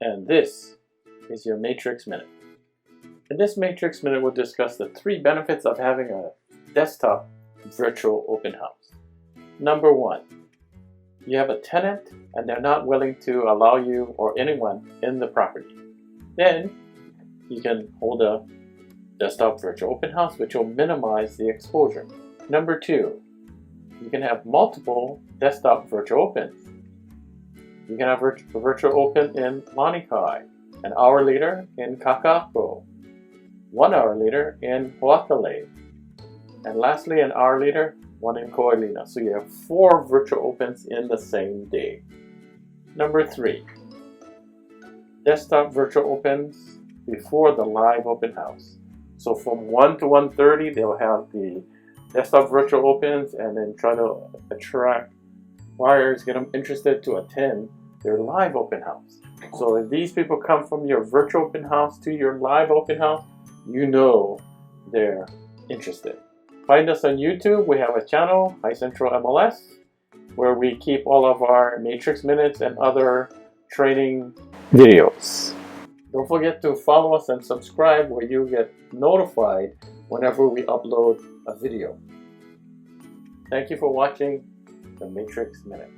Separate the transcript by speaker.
Speaker 1: and this is your Matrix Minute. In this Matrix Minute, we'll discuss the 3 benefits of having a desktop virtual open house. Number 1, you have a tenant and they're not willing to allow you or anyone in the property. Then you can hold a desktop virtual open house, which will minimize the exposure. Number 2, you can have multiple desktop virtual opens. You can have a virtual open in Lanikai, an hour later in Kaka'ako, 1 hour later in Ho'okale, and lastly an hour later, one in Ko'olina. So you have 4 virtual opens in the same day. Number 3, desktop virtual opens before the live open house. So from 1 to 1:30, they'll have the desktop virtual opens and then try to attract buyers, get them interested to attend their live open house. So if these people come from your virtual open house to your live open house, you know they're interested. Find us on YouTube. We have a channel, High Central MLS, where we keep all of our Matrix Minutes and other training videos. Don't forget to follow us and subscribe, where you get notified whenever we upload a video. Thank you for watching the Matrix Minute.